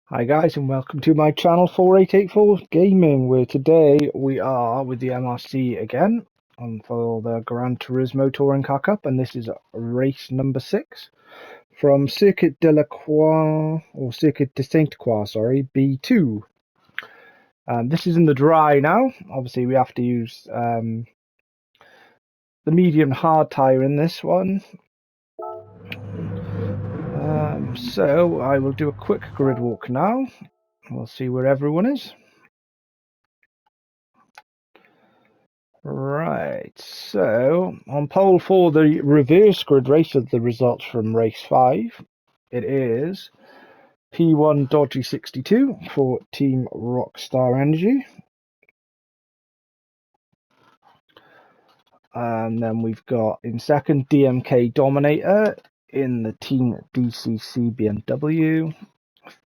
Hi guys, and welcome to my channel 4884 Gaming, where today we are with the MRC again for the Gran Turismo Touring Car Cup, and this is race number 6 from Circuit de la Croix, or Circuit de Sainte Croix, sorry, B2. This is in the dry now. Obviously we have to use the medium hard tyre in this one. So I will do a quick grid walk now. We'll see where everyone is. Right, so on pole for the reverse grid race of the results from race 5, it is P1 Dodgy 62 for Team Rockstar Energy. And then we've got in second DMK Dominator in the Team DCC BMW.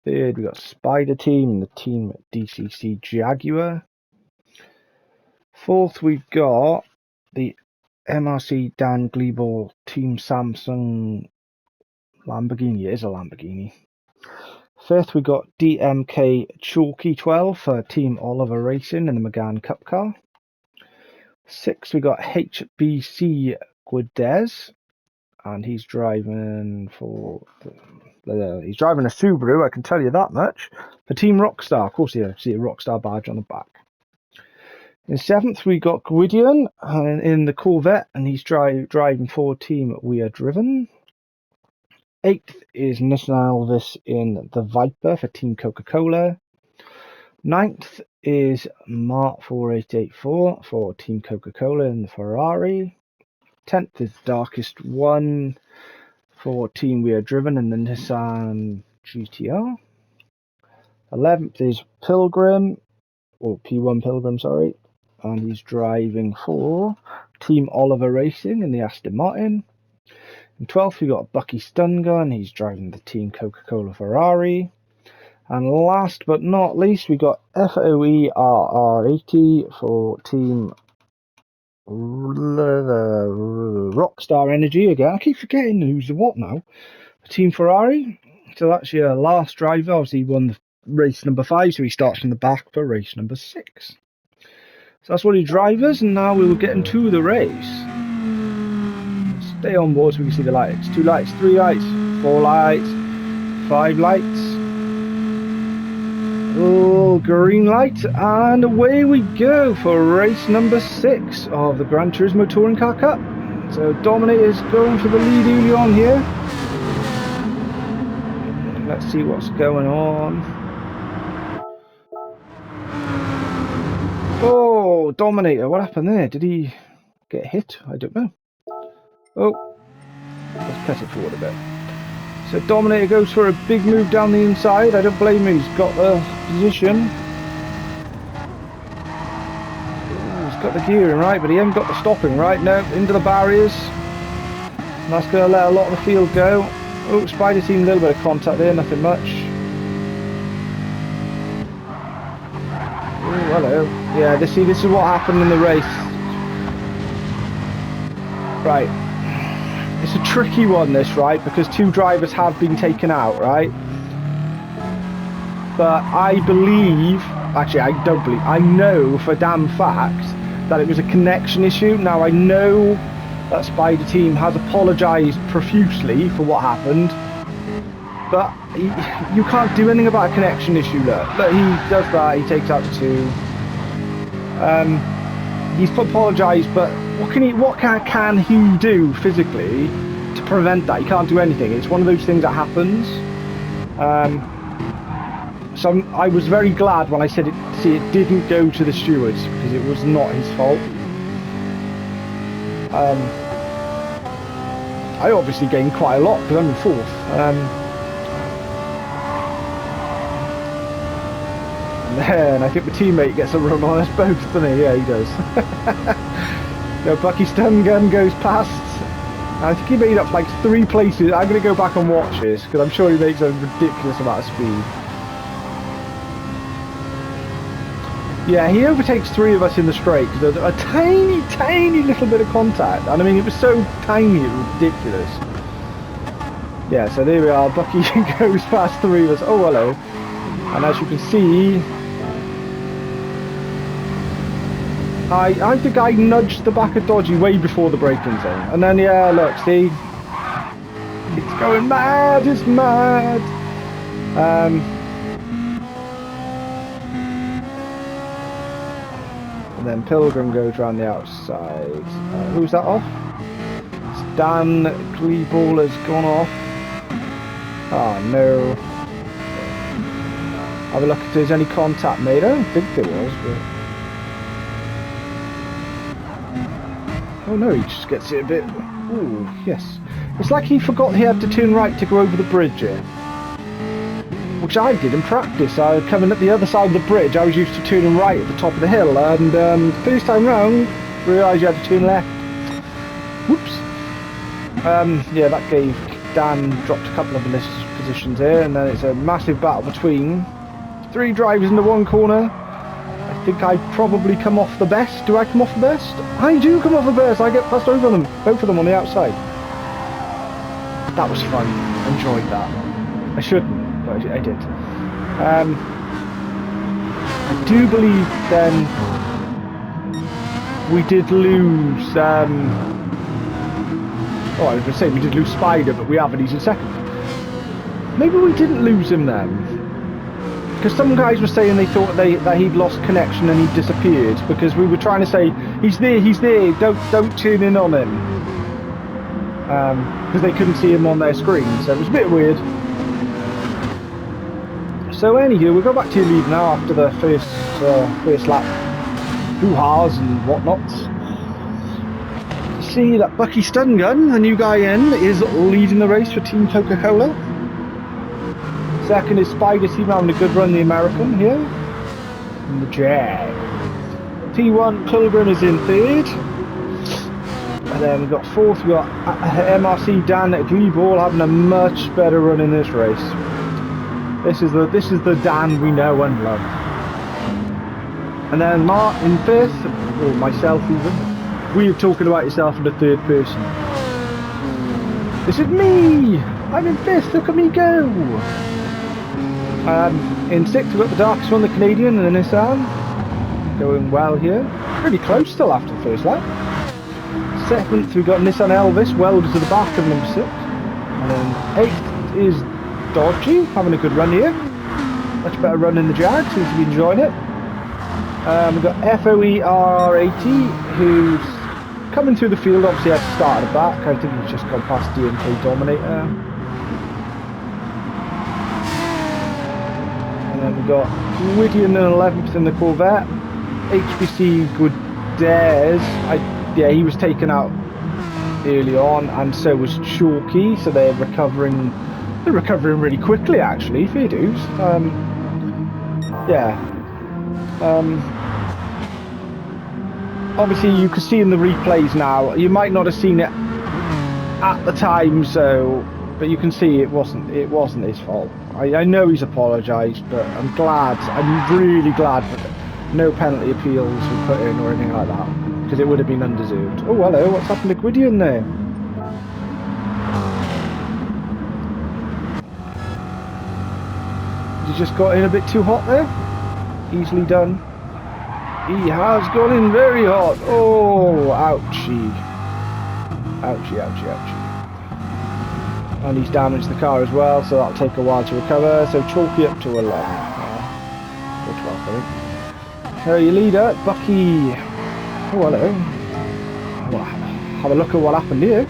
Third, we got Spider Team in the Team DCC Jaguar. Fourth, we've got the MRC Dan Gleeball Team Samsung Lamborghini. It is a Lamborghini. Fifth, we got DMK Chalky 12 for Team Oliver Racing in the McGann Cup car. Sixth, we got HBC Guedes, and he's driving for he's driving a Subaru, I can tell you that much, for Team Rockstar. Of course, you see a Rockstar badge on the back. In seventh, we got Gwydion in the Corvette, and he's driving for Team We Are Driven. Eighth is Nissan Elvis in the Viper for Team Coca-Cola. Ninth is Mark 4884 for Team Coca-Cola in the Ferrari. 10th is Darkest One for Team We Are Driven in the Nissan GTR. 11th is Pilgrim, or P1 Pilgrim, sorry, and he's driving for Team Oliver Racing in the Aston Martin. And 12th, we got Bucky Stungun, he's driving the Team Coca-Cola Ferrari. And last but not least, we got FOERR80 for Team Rockstar Energy again. I keep forgetting who's the what now. Team Ferrari. So that's your last driver. Obviously, he won the race number 5, so he starts from the back for race number 6. So that's all your drivers, and now we will get into the race. Stay on board so we can see the lights. 2 lights, 3 lights, 4 lights, 5 lights. Oh, green light, and away we go for race number 6 of the Gran Turismo Touring Car Cup. So Dominator's going for the lead early on here. Let's see what's going on. Oh, Dominator, what happened there? Did he get hit? I don't know. Oh, let's press it forward a bit. So Dominator goes for a big move down the inside. I don't blame him, he's got the position. Ooh, he's got the gearing right, but he hasn't got the stopping right. No, into the barriers. And that's going to let a lot of the field go. Oh, Spider Team, a little bit of contact there, nothing much. Oh, hello. Yeah, this is what happened in the race. Right. It's a tricky one, this, right? Because 2 drivers have been taken out, right? But I believe, actually I don't believe, I know for damn fact that it was a connection issue. Now I know that Spider Team has apologised profusely for what happened, but you can't do anything about a connection issue. Look, he does that, he takes out the 2. He's apologised, but what can he do physically to prevent that? He can't do anything. It's one of those things that happens. So I was very glad when I said it didn't go to the stewards, because it was not his fault. I obviously gained quite a lot because I'm in 4th. And I think the teammate gets a run on us both, doesn't he? Yeah, he does. No, Bucky Stungun goes past. I think he made up like 3 places. I'm going to go back and watch this, because I'm sure he makes a ridiculous amount of speed. Yeah, he overtakes 3 of us in the straight, because there's a tiny, tiny little bit of contact. And I mean, it was so tiny, it was ridiculous. Yeah, so there we are. Bucky goes past 3 of us. Oh, hello. And as you can see, I think I nudged the back of Dodgy way before the braking zone. And then, yeah, look, see? It's going mad, it's mad! And then Pilgrim goes around the outside. Who's that off? It's Dan Gleeball has gone off. Oh no. Have a look if there's any contact made. I don't think there was, but... Oh no, he just gets it a bit... Ooh, yes. It's like he forgot he had to turn right to go over the bridge here. Which I did in practice. I was coming at the other side of the bridge. I was used to turning right at the top of the hill, and first time round, realised you had to turn left. Whoops. Yeah, that gave Dan dropped a couple of positions here, and then it's a massive battle between 3 drivers into one corner. I think I probably come off the best. Do I come off the best? I do come off the best. I get passed over them, both of them on the outside. That was fun. Enjoyed that. I shouldn't, but I did. I do believe then we did lose. Oh, I was going to say we did lose Spider, but we haven't. He's in second. Maybe we didn't lose him then. Because some guys were saying they thought that he'd lost connection and he'd disappeared, because we were trying to say he's there, don't tune in on him, because they couldn't see him on their screen, so it was a bit weird. So anywho, we'll go back to your lead now after the first lap hoo-ha's and whatnots. See that Bucky Stun Gun, the new guy in, is leading the race for Team Coca-Cola. Second is Spider Team having a good run, the American here. And the Jag. P1 Pilgrim is in third. And then we've got fourth, we've got MRC Dan Gleeball having a much better run in this race. This is the Dan we know and love. And then Mark in fifth, or myself even. We are talking about yourself in the third person. This is me! I'm in fifth, look at me go! In sixth we've got the darkest one, the Canadian, and the Nissan. Going well here. Pretty close still after the first lap. Seventh we've got Nissan Elvis, welded to the back of number 6. And then eighth is Dodgy, having a good run here. Much better run in the Jag, seems to be enjoying it. We've got FOE R80, who's coming through the field, obviously had to start at the back. I think he's just gone past DMK Dominator. And then we've got Gwydion in 11th in the Corvette. HBC Goodairs, yeah, he was taken out early on, and so was Chalky, so they're recovering really quickly actually, fair dues. Yeah. Obviously you can see in the replays now, you might not have seen it at the time, so but you can see it wasn't his fault. I know he's apologised, but I'm really glad that no penalty appeals were put in or anything like that, because it would have been undeserved. Oh hello, what's happened to Gwydion there? He just got in a bit too hot there. Easily done. He has gone in very hot. Oh, ouchie. Ouchie, ouchie, ouchie. And he's damaged the car as well, so that'll take a while to recover. So Chalky up to 11. Or 12, I think. So your leader, Bucky. Oh, hello. Well, have a look at what happened here.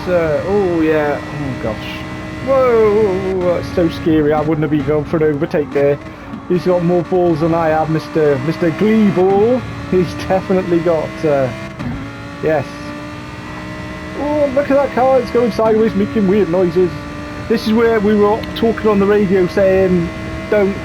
So, oh yeah, oh gosh. Whoa, that's so scary. I wouldn't have been going for an overtake there. He's got more balls than I have, Mr. Gleeball. He's definitely got, yes. Oh, look at that car, it's going sideways, making weird noises. This is where we were talking on the radio saying, don't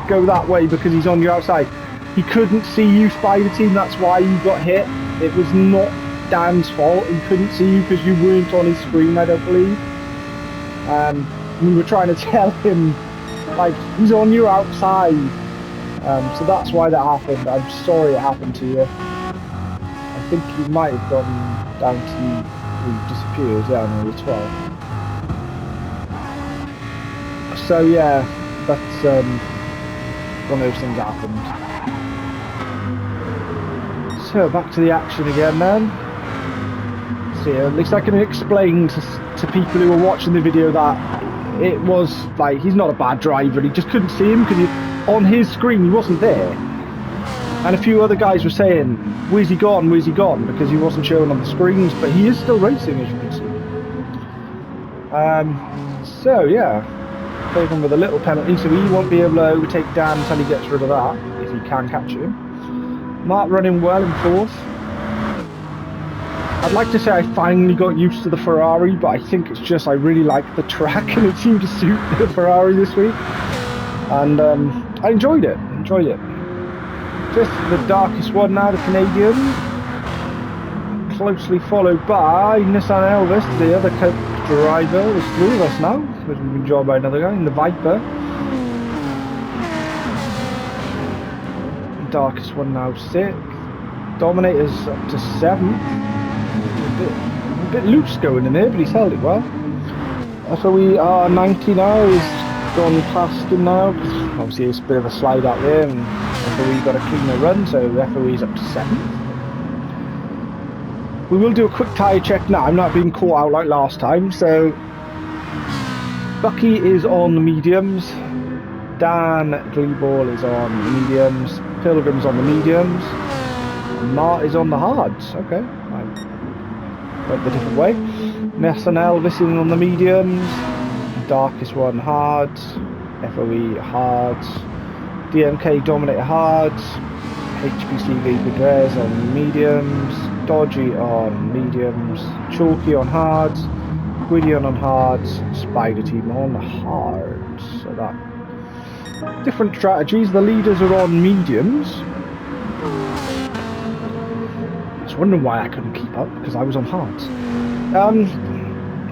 go that way because he's on your outside. He couldn't see you, Spider Team, that's why you got hit. It was not Dan's fault. He couldn't see you because you weren't on his screen, I don't believe. We were trying to tell him, like, he's on your outside. So that's why that happened. I'm sorry it happened to you. I think he might have gone down to he disappears down on the 12. So yeah, that's one of those things happened. So back to the action again then. So yeah, at least I can explain to people who are watching the video that it was like, he's not a bad driver, he just couldn't see him because on his screen he wasn't there. And a few other guys were saying, where's he gone, because he wasn't showing on the screens, but he is still racing, as you can see. So yeah, taken with a little penalty, so he won't be able to overtake Dan until he gets rid of that, if he can catch him. Mark running well in fourth. I'd like to say I finally got used to the Ferrari, but I think it's just I really like the track and it seemed to suit the Ferrari this week. And I enjoyed it. Fifth, the darkest one now, the Canadian. Closely followed by Nissan Elvis, the other driver. There's three of us now, because we've been joined by another guy in the Viper. Darkest one now, sixth. Dominator's up to seventh. A bit loose going in there, but he's held it well. So we are 90 now. He's gone past him now, because obviously it's a bit of a slide out there, and FOE got a cleaner run, so FOE's up to 7th. We will do a quick tyre check now. I'm not being caught out like last time. So Bucky is on the mediums, Dan Gleeball is on the mediums, Pilgrim's on the mediums, Mart is on the hards. Okay, I went the different way. Nissan Elvis in on the mediums, darkest one hards, FOE hards, DMK Dominator hards, HPCV Gudrez on mediums, Dodgy on mediums, Chalky on hards, Gwydion on hards, Spider Team on hards. So that different strategies. The leaders are on mediums. I was wondering why I couldn't keep up because I was on hards.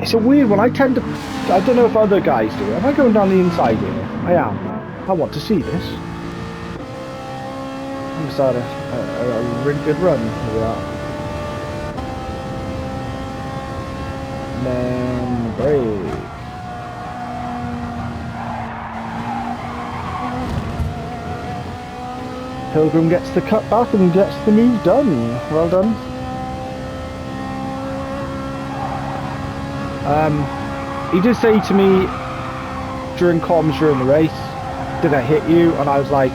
It's a weird one. I tend to, I don't know if other guys do. Am I going down the inside here? I am. I want to see this. I'm just had a really good run with that. And then break. Pilgrim gets the cut back and gets the move done. Well done. He did say to me during comms during the race, did I hit you? And I was like,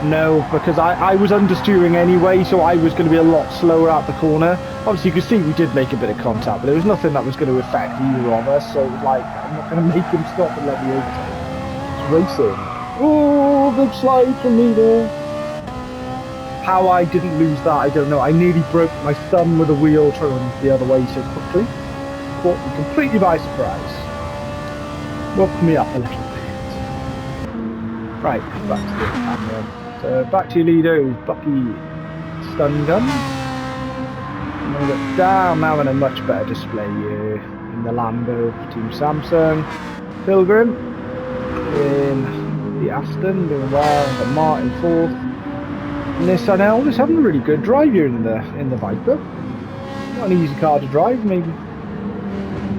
no, because I was understeering anyway, so I was going to be a lot slower out the corner. Obviously you could see we did make a bit of contact, but there was nothing that was going to affect either of us, so it was like, I'm not going to make him stop and let me overtake. It's racing. Oh, big slide from me there. How I didn't lose that, I don't know. I nearly broke my thumb with a wheel turning the other way so quickly. Caught me completely by surprise. Woke me up a little bit. Right, back to the camera. So back to your leader, who's Bucky Stun Gun. And we've got down now in a much better display here in the Lambo Team Samsung. Pilgrim in the Aston doing well. We've got Martin 4th. Nissan Elvis having a really good drive here in the Viper. Not an easy car to drive. Maybe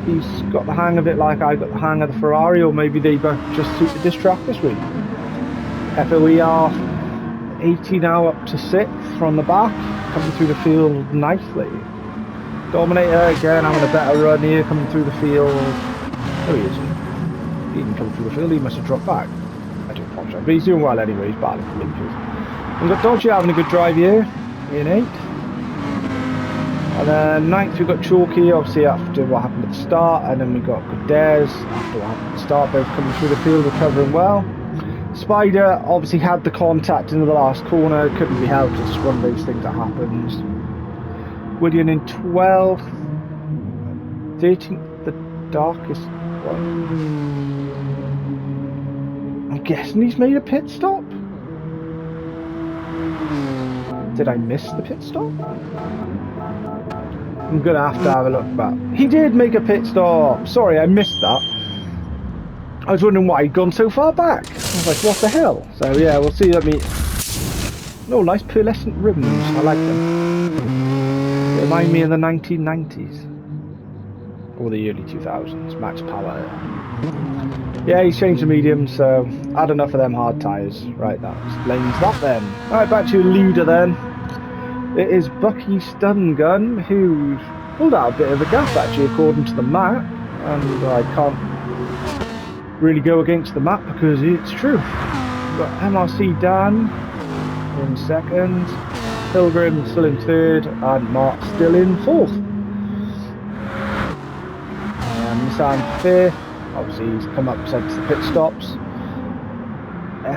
he's got the hang of it like I got the hang of the Ferrari, or maybe they both just suited this track this week. FOE are 80 now, up to 6th from the back, coming through the field nicely. Dominator again having a better run here, coming through the field. Oh, he isn't. He didn't come through the field, he must have dropped back. I do apologise, but he's doing well anyway, he's battling for leaders. We've got Dodgy having a good drive here in 8th. And then 9th we've got Chalky, obviously after what happened at the start, and then we've got Gudez after what happened at the start, both coming through the field, recovering well. Spider obviously had the contact in the last corner, couldn't be helped, it's one of those things that happens. Gwydion in 12th. 13th, the darkest one. I'm guessing he's made a pit stop? Did I miss the pit stop? I'm gonna have to have a look back. He did make a pit stop! Sorry, I missed that. I was wondering why he'd gone so far back. I was like, what the hell? So yeah, we'll see. Let me... Oh, nice pearlescent rims. I like them. They remind me of the 1990s. or the early 2000s, max power. Yeah, he's changed the medium, so had enough of them hard tyres. Right, that explains that then. Alright, back to your leader then. It is Bucky Stun Gun, who's pulled out a bit of a gap actually according to the map, and I can't really go against the map because it's true. We've got MRC Dan in second, Pilgrim still in third, and Mark still in fourth. And Nissan fifth. Obviously he's come up since the pit stops.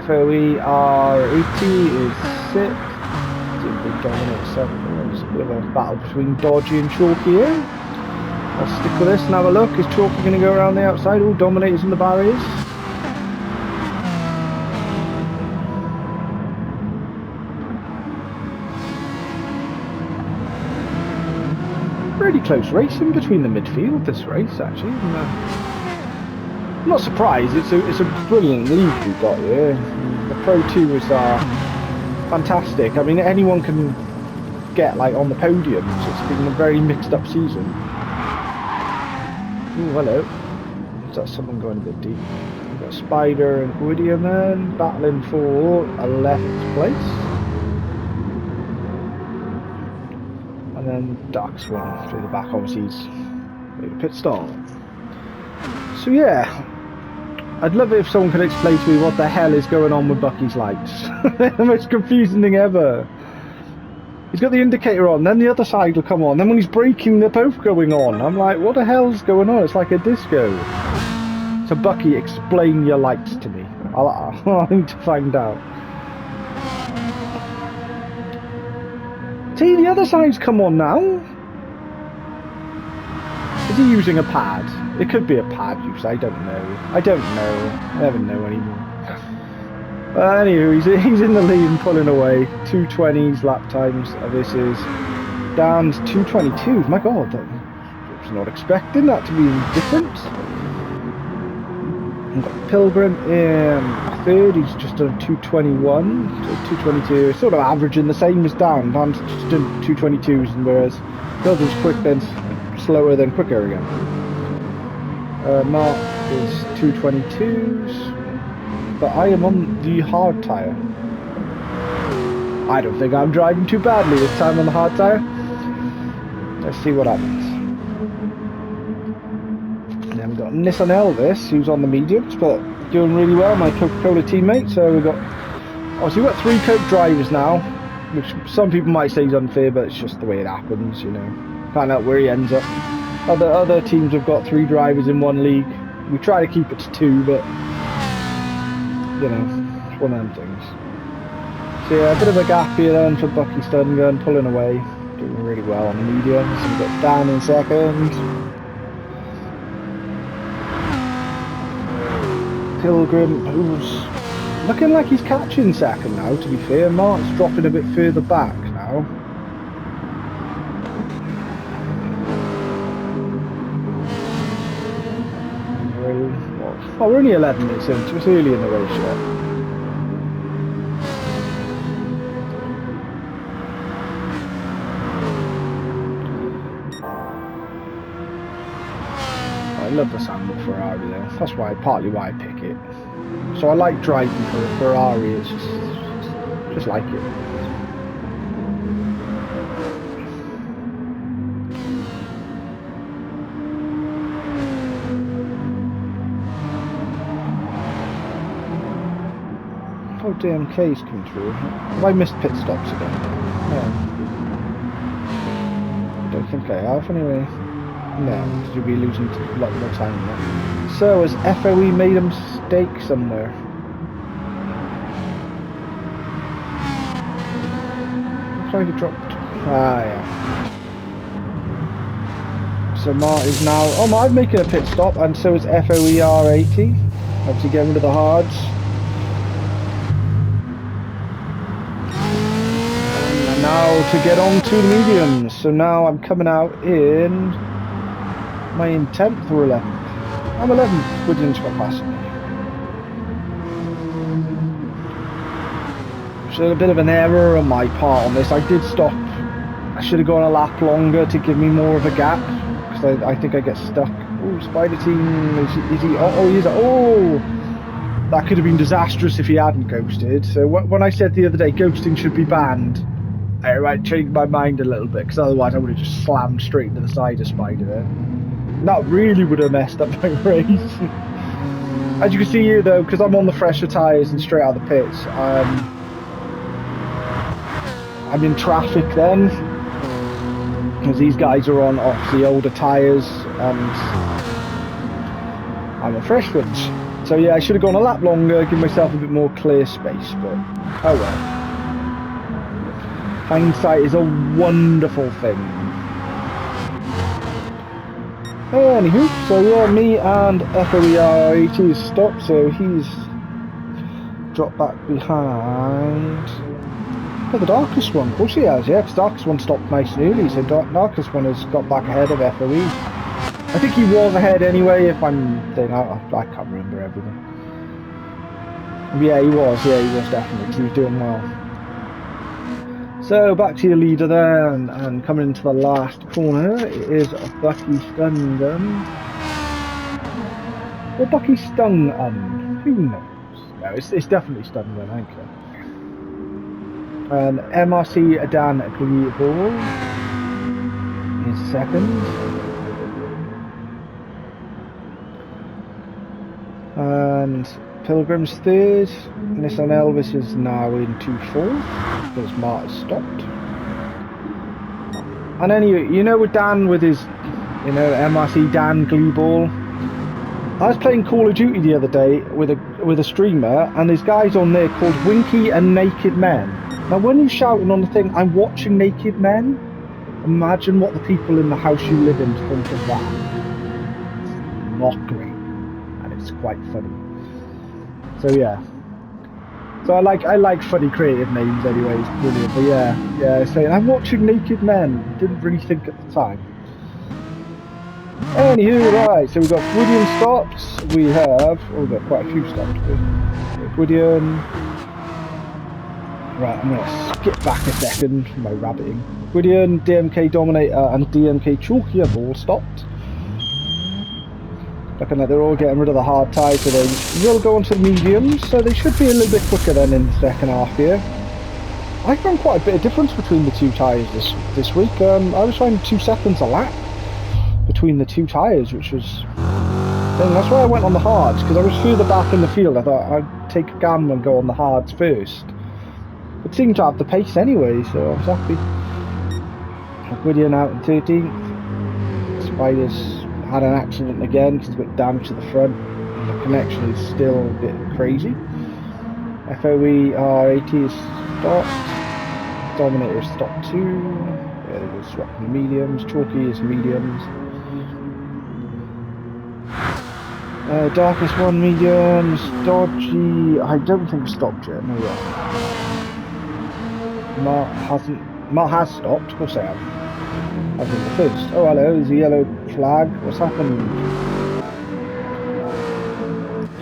FOE R80 is 6th. Big dominate 7th. There's a bit of a battle between Dodgy and Chalky here. I'll stick with this and have a look. Is Chalky going to go around the outside? All Dominators in the barriers. Really close racing between the midfield this race actually. I'm not surprised, it's a brilliant league we've got here. The Pro2 is fantastic. I mean, anyone can get like on the podium, so it's been a very mixed up season. Ooh, hello. Is that someone going a bit deep? We've got Spider and Woody then battling for 11th place. And then Dark's one through the back, obviously he's made a pit stop. So yeah, I'd love it if someone could explain to me what the hell is going on with Bucky's lights. They're the most confusing thing ever. He's got the indicator on, then the other side will come on, then when he's braking they're both going on. I'm like, what the hell's going on? It's like a disco. So Bucky, explain your lights to me. I need to find out. See, the other side's come on now. Is he using a pad? It could be a pad use, I don't know. I never know anymore. But anyway, he's in the lead and pulling away. 220s lap times. This is Dan's 222s. My god, I was not expecting that to be different. We've got Pilgrim in third, he's just done 221, so 222, sort of averaging the same as Dan. Dan's just done 222s, and whereas Pilgrim's quick then slower than quicker again. Mark is 222s, but I am on the hard tyre. I don't think I'm driving too badly this time on the hard tyre. Let's see what happens. And then we've got Nissan Elvis, who's on the mediums, but doing really well, my Coca-Cola teammate. So we've got, obviously we've got 3 Coke drivers now, which some people might say is unfair, but it's just the way it happens, you know. Find out where he ends up. Other teams have got 3 drivers in one league. We try to keep it to 2, but you know, it's one of them things. So yeah, a bit of a gap here then for Bucky Stun Gun, pulling away, doing really well on the medium. So we've got Dan in second. Pilgrim, who's looking like he's catching second now, to be fair. Mark's dropping a bit further back now. Oh, we're only 11 minutes in, so it's early in the race yet. I love the sound of Ferrari though. That's partly why I pick it. So I like driving for a Ferrari. It's just like it. Oh, DMK's come through. Have I missed pit stops again? No. I don't think I have anyway. No, because you'll be losing a lot more time there. So, has FOE made a mistake somewhere? Looks like it dropped. Ah, yeah. So Mart is now... Oh, Mart's making a pit stop, and so is FOE R80. Obviously getting rid of the hards. And now to get on to the mediums. So now I'm coming out in... Am I in 10th or 11th? I'm 11th. Woodland's got past me. So a bit of an error on my part on this. I did stop. I should have gone a lap longer to give me more of a gap. because I think I get stuck. Oh, Spider Team, is he? Oh, he is. Oh, that could have been disastrous if he hadn't ghosted. So when I said the other day ghosting should be banned, I changed my mind a little bit, because otherwise I would have just slammed straight into the side of Spider there. That really would have messed up my race. As you can see here though, because I'm on the fresher tyres and straight out of the pits, I'm in traffic then, because these guys are on off the older tyres and I'm on fresh ones. So yeah, I should have gone a lap longer, give myself a bit more clear space, but oh well. Hindsight is a wonderful thing. Anywho, so yeah, me and FOER80 is stopped, so he's dropped back behind. Oh, the Darkest One, of course he has, yeah, because Darkest One stopped nice and early, so Darkest One has got back ahead of FOE. I think he was ahead anyway, if I'm thinking, I can't remember everything. Yeah, he was definitely, because he was doing well. So back to your leader there, and coming into the last corner, it is Bucky Stun Gun. Or Bucky Stung who knows? No, it's definitely Stun Gun, I think so. And MRC Dan Gleeball is second. And Pilgrim's third. Nissan Elvis is now into fourth, because Mart has stopped. And anyway, you know, with Dan with his, you know, MRC Dan Gleeball, I was playing Call of Duty the other day with a streamer, and there's guys on there called Winky and Naked Men. Now when he's shouting on the thing, I'm watching Naked Men, imagine what the people in the house you live in think of that. It's not great, and it's quite funny. So yeah. So I like funny creative names anyway, it's brilliant. But yeah, saying I'm watching Naked Men, didn't really think at the time. Anywho, right, so we've got Gwydion stops, we have, we've got quite a few stops. Gwydion, right, I'm going to skip back a second from my rabbiting. Gwydion, DMK Dominator and DMK Chalky have all stopped. Looking like they're all getting rid of the hard tyres, so they will go onto the mediums, so they should be a little bit quicker then in the second half here. I found quite a bit of difference between the two tyres this week. I was finding 2 seconds a lap between the two tyres, which was... That's why I went on the hards, because I was further back in the field. I thought I'd take a gamble and go on the hards first. It seemed to have the pace anyway, so I was happy. Gwydion out in 13th. Spiders had an accident again because it's got damage to the front. The connection is still a bit crazy. FOER80 is stopped. Dominator is stopped too. Yeah, they were swapping the mediums. Chalky is mediums. Darkest One mediums. Dodgy, I don't think stopped yet. No, yeah. Mart has stopped. Of course they have. I think the first. Oh hello, there's a yellow flag. What's happened?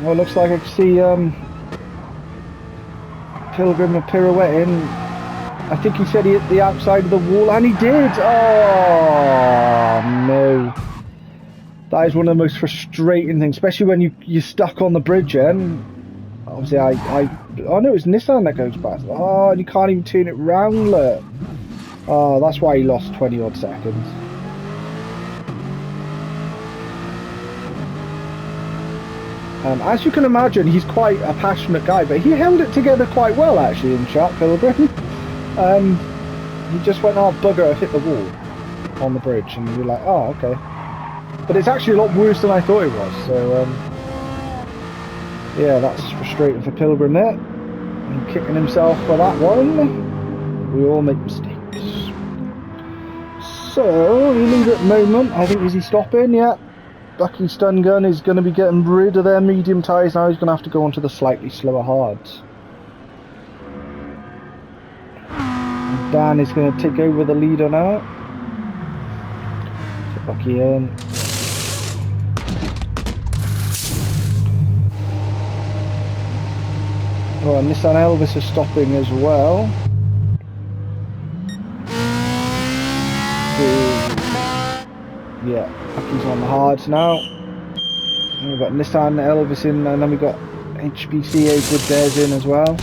Well, it looks like I can see Pilgrim pirouetting. I think he said he hit the outside of the wall, and he did! Oh no. That is one of the most frustrating things, especially when you're stuck on the bridge then. Obviously oh no, it's Nissan that goes past. Oh, and you can't even turn it round, look. Oh, that's why he lost 20 odd seconds. As you can imagine, he's quite a passionate guy, but he held it together quite well actually in chat, Pilgrim. He just went, oh bugger, I hit the wall on the bridge, and you're like, oh okay. But it's actually a lot worse than I thought it was, so yeah, that's frustrating for Pilgrim there. And kicking himself for that one. We all make mistakes. So, you leave at the moment, I think, is he stopping? Yeah. Bucky Stun Gun is going to be getting rid of their medium tyres now. He's going to have to go onto the slightly slower hards. And Dan is going to take over the leader now. So Bucky in. Oh, and Nissan Elvis is stopping as well. Yeah, Bucky's on the hards now. And we've got Nissan Elvis in, and then we've got HPC Good Dares in as well.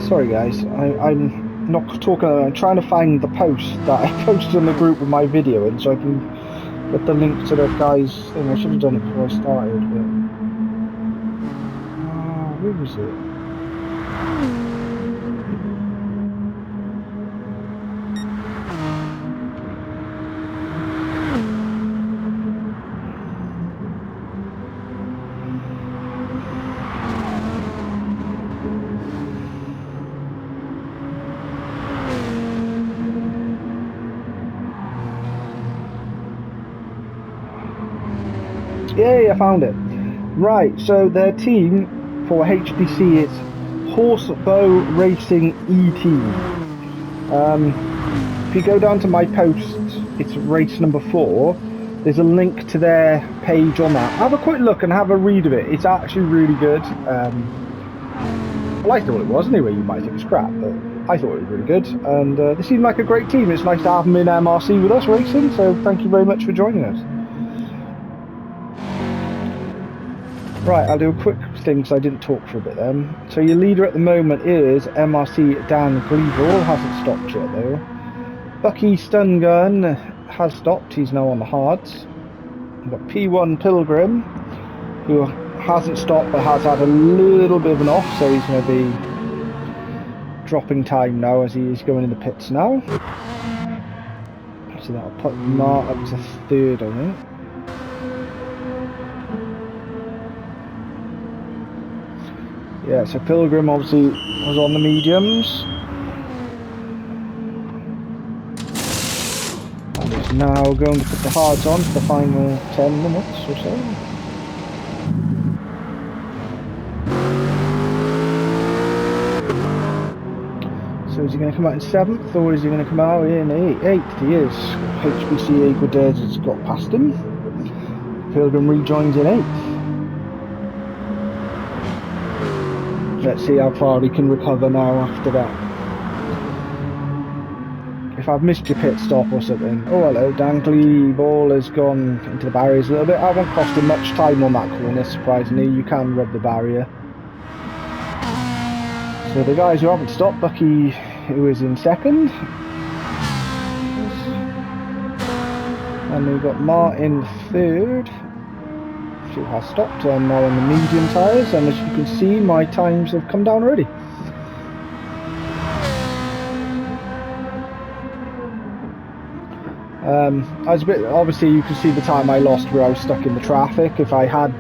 Sorry guys, I'm not talking, I'm trying to find the post that I posted in the group with my video in, so I can get the link to the guy's thing. I should have done it before I started, but... where was it? Yay, I found it. Right, so their team for HPC is Horsebow Racing ET. If you go down to my post, it's race number 4. There's a link to their page on that. Have a quick look and have a read of it. It's actually really good. Well, I thought it was anyway. You might think it's crap, but I thought it was really good. And they seem like a great team. It's nice to have them in MRC with us racing, so thank you very much for joining us. Right, I'll do a quick thing because I didn't talk for a bit then. So your leader at the moment is MRC Dan Gleeville, hasn't stopped yet though. Bucky Stun Gun has stopped, he's now on the hards. We've got P1 Pilgrim, who hasn't stopped but has had a little bit of an off, so he's going to be dropping time now as he's going in the pits now. So that'll put Mart up to 3rd, I think. Yeah, so Pilgrim obviously was on the mediums. And is now going to put the hards on for the final 10 minutes or so. So is he going to come out in 7th or is he going to come out in 8th? He is. HBC Equidez has got past him. Pilgrim rejoins in 8th. Let's see how far he can recover now after that. If I've missed your pit stop or something. Oh hello, Dankly Ball has gone into the barriers a little bit. I won't cost him much time on that corner, surprisingly. You can rub the barrier. So the guys who haven't stopped, Bucky, who is in 2nd. And we've got Martin 3rd. Who has stopped. I'm now on the medium tyres, and as you can see my times have come down already. I was a bit, obviously you can see the time I lost where I was stuck in the traffic. If I had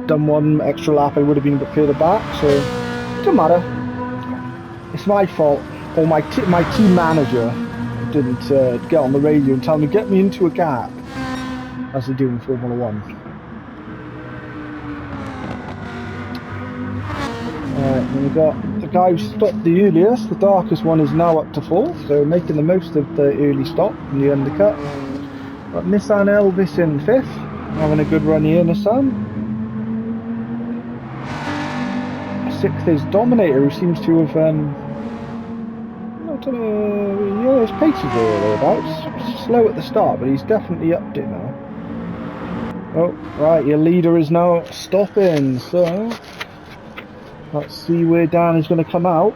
done one extra lap I would have been a bit further back, so it doesn't matter. It's my fault, or my team manager didn't get on the radio and tell me get me into a gap as they do in Formula 1. And we've got the guy who stopped the earliest. The darkest one is now up to 4th, so making the most of the early stop in the undercut. Got Nissan Elvis in 5th, having a good run here, Nissan. 6th is Dominator, who seems to have, I don't know, yeah, his pace is there or thereabouts. Slow at the start, but he's definitely upped it now. Oh, right, your leader is now stopping, so... let's see where Dan is going to come out.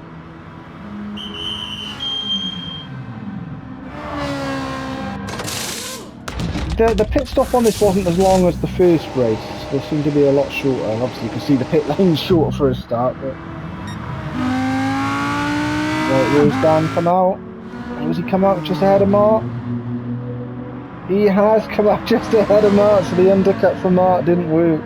The pit stop on this wasn't as long as the first race. They seemed to be a lot shorter. And obviously you can see the pit lane's shorter for a start. But... right, where's Dan come out? Does he come out just ahead of Mark? He has come up just ahead of Mart, so the undercut from Mart didn't work.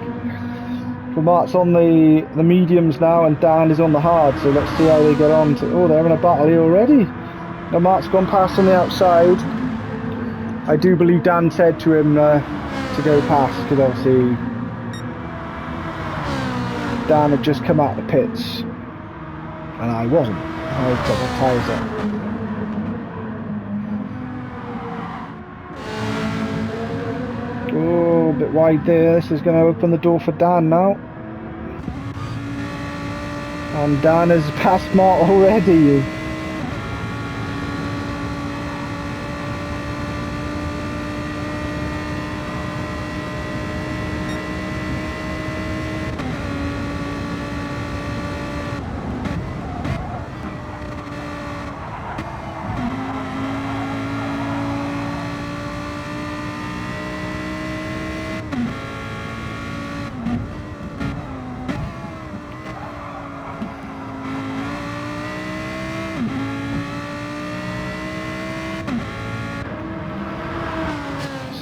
So Mart's on the mediums now, and Dan is on the hard, so let's see how they get on. Oh, they're having a battle here already. Now Mart's gone past on the outside. I do believe Dan said to him to go past, because obviously Dan had just come out of the pits, and I wasn't. I got my tyres up. Oh, a bit wide there. This is going to open the door for Dan now. And Dan has passed Mart already.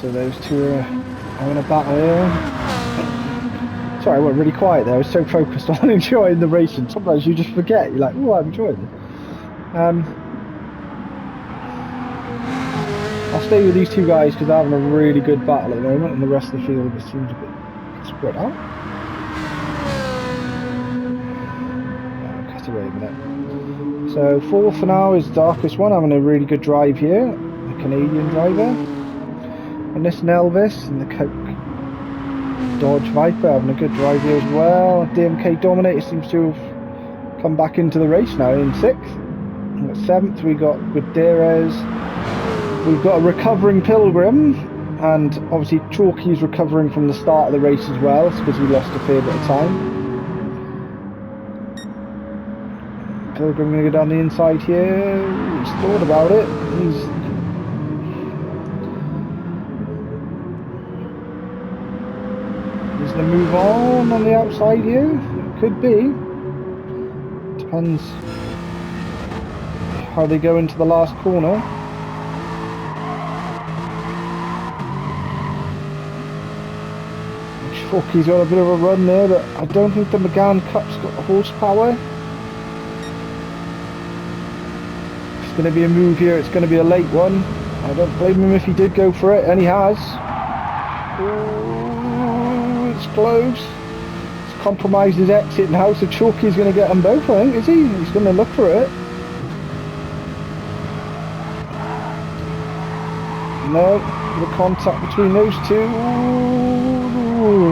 So those two are having a battle here. Sorry, I went really quiet there. I was so focused on enjoying the racing. Sometimes you just forget. You're like, oh, I'm enjoying it. I'll stay with these two guys because they're having a really good battle at the moment, and the rest of the field just seems a bit spread out. Cut away a minute. So fourth for now is Darkest One, having a really good drive here. The Canadian driver. And this Elvis and the Coke Dodge Viper having a good drive here as well. DMK Dominator seems to have come back into the race now in 6th. And at 7th we got Gutierrez. We've got a recovering Pilgrim, and obviously Chalky's recovering from the start of the race as well, because he lost a fair bit of time. Pilgrim going to go down the inside here. He's thought about it. He's going to move on the outside here. It could be. Depends how they go into the last corner. Chalky's got a bit of a run there, but I don't think the McGann Cup's got the horsepower. It's going to be a move here. It's going to be a late one. I don't blame him if he did go for it, and he has. Ooh, it's close. It's compromised his exit now, so Chalky's going to get them both, I think, is he? He's going to look for it. No, the contact between those two. Ooh.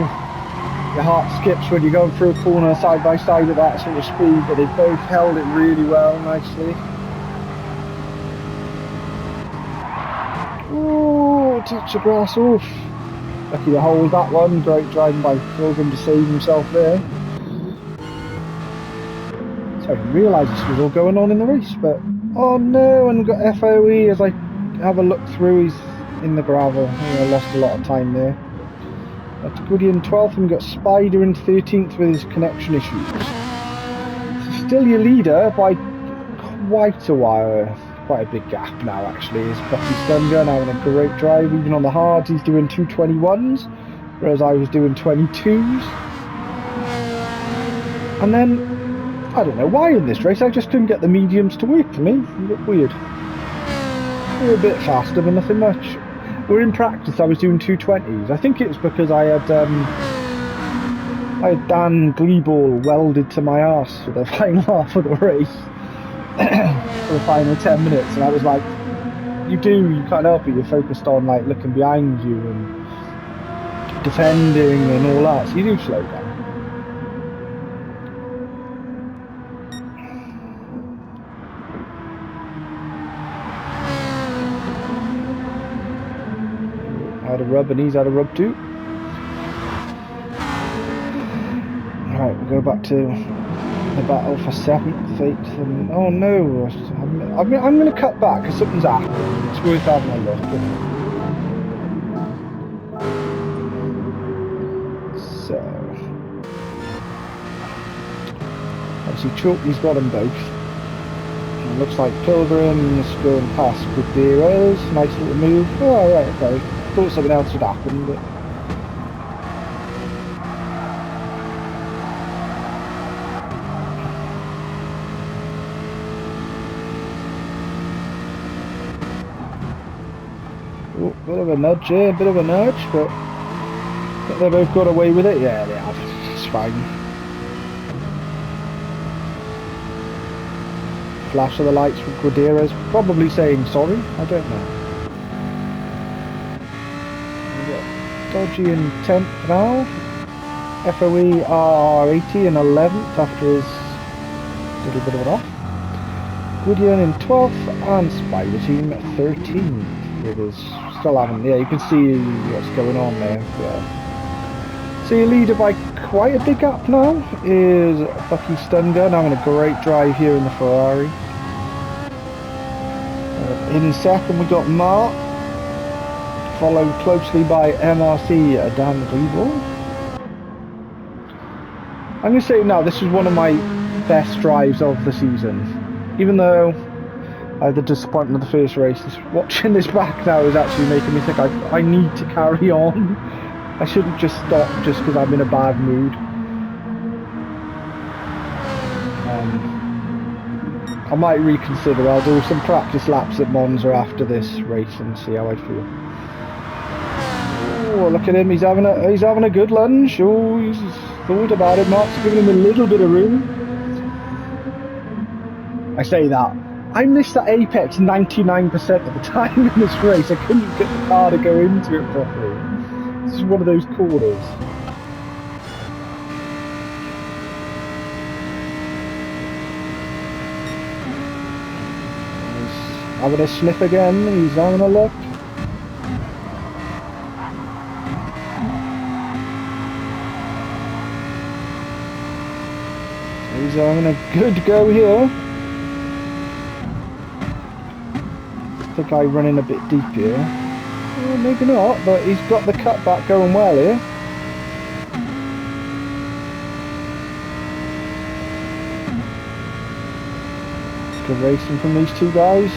Your heart skips when you're going through a corner side by side at that sort of speed, but they both held it really well, nicely. Oh, touch the grass off. Lucky to hold that one. Great driving by Pilgrim to save himself there. So I didn't realise this was all going on in the race, but oh no, and we've got FOE as I have a look through. He's in the gravel. I lost a lot of time there. That's Goody in 12th, and we've got Spider in 13th with his connection issues. So still your leader by quite a while. Quite a big gap now, actually. Is Bucky Stunga now having a great drive. Even on the hards, he's doing 221s, whereas I was doing 22s. And then, I don't know why in this race, I just couldn't get the mediums to work for me. A bit weird. We're a bit faster, but nothing much. We're in practice, I was doing 220s. I think it was because I had Dan Gleeball welded to my arse for the final half of the race. For the final 10 minutes, and I was like, you can't help it, you're focused on like looking behind you and defending and all that, so you do slow down. I had a rub and he's had a rub too. Alright, we'll go back to the battle for 7th, 8th, and oh no, I'm going to cut back because something's happened. It's worth having a look. So, obviously Chalky's got them both. It looks like Pilgrim is going past Gutierrez. Nice little move. Oh, right, okay. thought something else would happen, but... Oh, bit of a nudge here, bit of a nudge, but... I think they both got away with it. Yeah, they have. It's fine. Flash of the lights from Guadira's probably saying sorry, I don't know. Dodgy in 10th now. FOE are 80 and 11th after his little bit of an off. Gwydion in 12th and Spider Team 13th. It is still having, yeah, you can see what's going on there. Yeah. So your leader by quite a big gap now is Bucky Stungun, having a great drive here in the Ferrari. In second we got Mark, followed closely by MRC Dan Griebel. I'm going to say now, this is one of my best drives of the season. Even though I had the disappointment of the first race, watching this back now is actually making me think I need to carry on. I shouldn't just stop just because I'm in a bad mood. I might reconsider. I'll do some practice laps at Monza after this race and see how I feel. Oh, look at him! He's having a good lunge. Oh, he's thought about it. Mark's giving him a little bit of room. I say that. I missed that apex 99% of the time in this race. I couldn't get the car to go into it properly. This is one of those corners. He's having a sniff again. He's having a look. He's having a good go here. I think I'm running a bit deep here. Well, maybe not, but he's got the cutback going well here. Good racing from these two guys.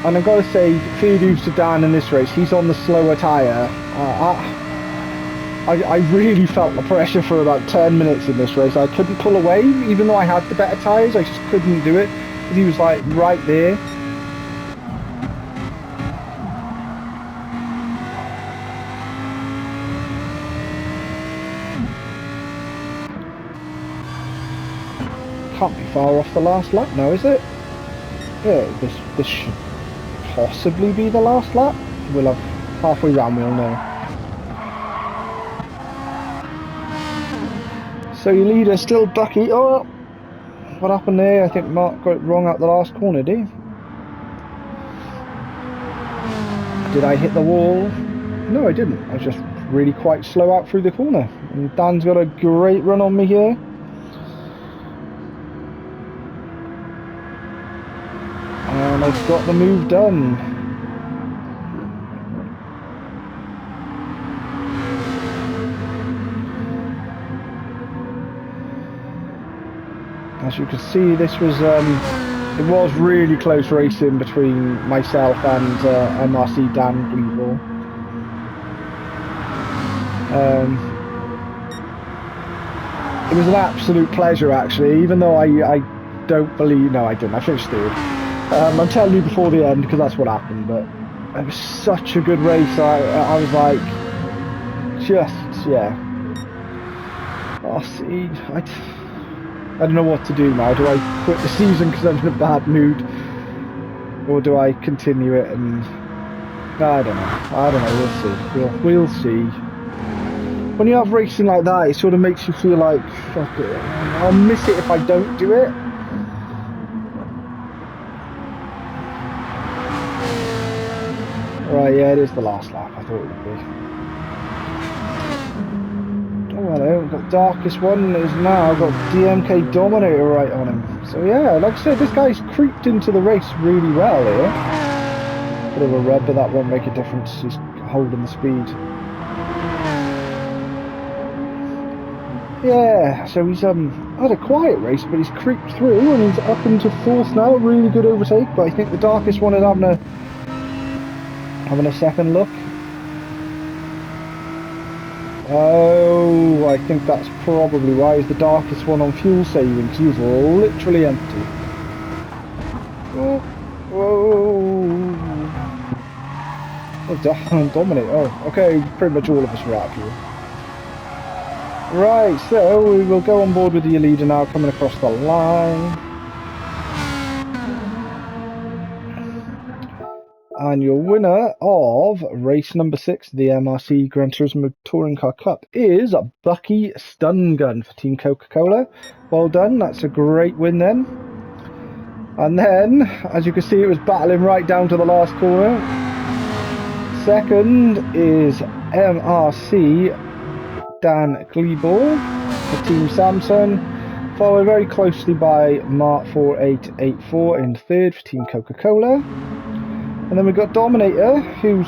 And I've got to say, kudos to Dan in this race. He's on the slower tyre. I really felt the pressure for about 10 minutes in this race. I couldn't pull away, even though I had the better tyres. I just couldn't do it. He was like right there. Can't be far off the last lap now, is it? Yeah, this should possibly be the last lap. We'll have halfway round, we'll know. So your leader still Bucky. Oh, what happened there? I think Mark got it wrong out the last corner, did he? Did I hit the wall? No, I didn't. I was just really quite slow out through the corner. And Dan's got a great run on me here. And I've got the move done. As you can see, this was it was really close racing between myself and MRC Dan Griebel. It was an absolute pleasure, actually, even though I don't believe... No, I didn't. I finished third. I'm telling you before the end because that's what happened, but it was such a good race. I was like, just, yeah. Oh, see, I don't know what to do now. Do I quit the season because I'm in a bad mood, or do I continue it? And I don't know. We'll see. When you have racing like that, it sort of makes you feel like, fuck it, I'll miss it if I don't do it. Right, yeah, it is the last lap. I thought it would be. Oh, hello, we've got Darkest One is now got DMK Dominator right on him. So yeah, like I said, this guy's creeped into the race really well here. Bit of a rub, but that won't make a difference. He's holding the speed. Yeah, so he's had a quiet race, but he's creeped through and he's up into 4th now. Really good overtake, but I think the darkest one is having a second look. Oh, I think that's probably why he's the darkest one on fuel saving, because he was literally empty. Whoa. Oh, dominate. Oh, okay, pretty much all of us are out here. Right, so we will go on board with your leader now, coming across the line. And your winner of race number 6, the MRC Gran Turismo Touring Car Cup, is Bucky Stungun for Team Coca-Cola. Well done, that's a great win then. And then, as you can see, it was battling right down to the last corner. Second is MRC Dan Gleeball for Team Samsung, followed very closely by Mark 4884 in third for Team Coca-Cola. And then we've got Dominator, who's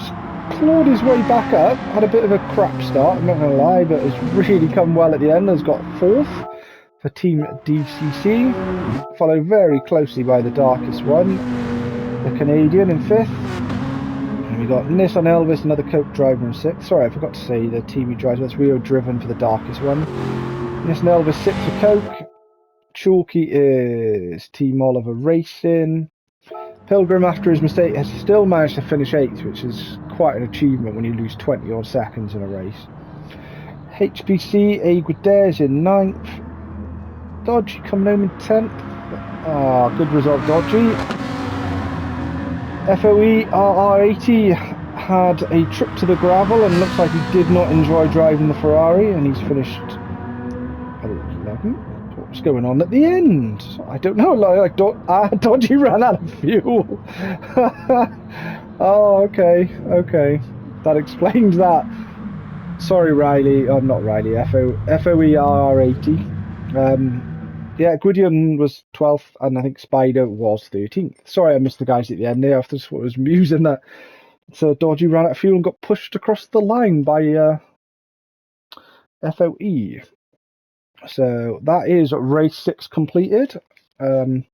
clawed his way back up, had a bit of a crap start, I'm not going to lie, but has really come well at the end, has got 4th for Team DCC, followed very closely by the darkest one, the Canadian in 5th. And we got Nissan Elvis, another Coke driver in 6th. Sorry, I forgot to say the team he drives, that's Rio Driven for the darkest one. Nissan Elvis 6th for Coke. Chalky is Team Oliver Racing. Pilgrim, after his mistake, has still managed to finish 8th, which is quite an achievement when you lose 20 odd seconds in a race. HPC, Aguadez in 9th. Dodgy coming home in 10th. Ah, good result, Dodgy. FOE RR80 had a trip to the gravel and looks like he did not enjoy driving the Ferrari, and he's finished 11th. What's going on at the end? I don't know. Like Dodgy ran out of fuel. Oh, okay. That explains that. Sorry, Riley. I'm not Riley. FOER80. Yeah, Gwydion was 12th, and I think Spider was 13th. Sorry, I missed the guys at the end there. I just was musing that. So Dodgy ran out of fuel and got pushed across the line by FOE. So that is race 6 completed. Thank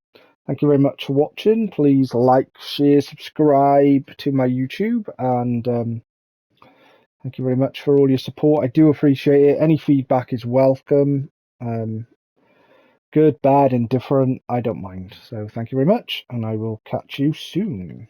you very much for watching. Please like, share, subscribe to my YouTube, and thank you very much for all your support. I do appreciate it. Any feedback is welcome. Good, bad, indifferent, I don't mind. So thank you very much, and I will catch you soon.